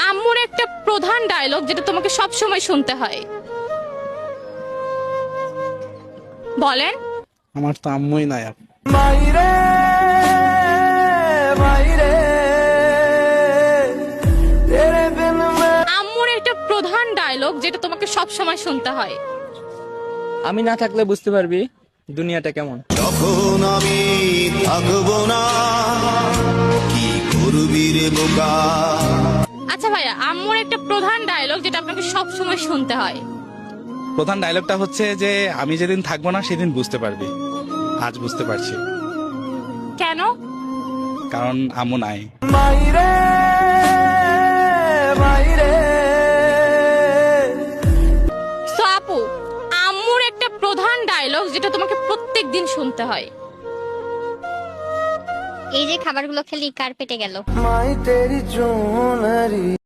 আম্মুর একটা প্রধান ডায়লগ যেটা তোমাকে সব সময় শুনতে হয়, বলেন। আমার তো আম্মুই নাই আপু। মাইরে মাইরে তেরে বিন মে আম্মুর একটা প্রধান ডায়লগ যেটা তোমাকে সব সময় শুনতে হয়। আমি না থাকলে বুঝতে পারবি দুনিয়াটা কেমন। যখন আমি থাকবো না কি করবি রে বোকা। আচ্ছা ভাইয়া, আম্মুর একটা প্রধান ডায়লগ যেটা আপনাকে সব সময় শুনতে হয়। প্রধান ডায়লগটা হচ্ছে যে আমি যেদিন থাকবো না সেদিন বুঝতে পারবি। আজ বুঝতে পারছি, কেন? কারণ আম্মু নাই। মাইরে মাইরে সো আপু, আম্মুর একটা প্রধান ডায়লগ যেটা তোমাকে প্রত্যেক দিন শুনতে হয়। এই যে খাবারগুলো খেলি কার পেটে গেল? মাই তেরি চুনরি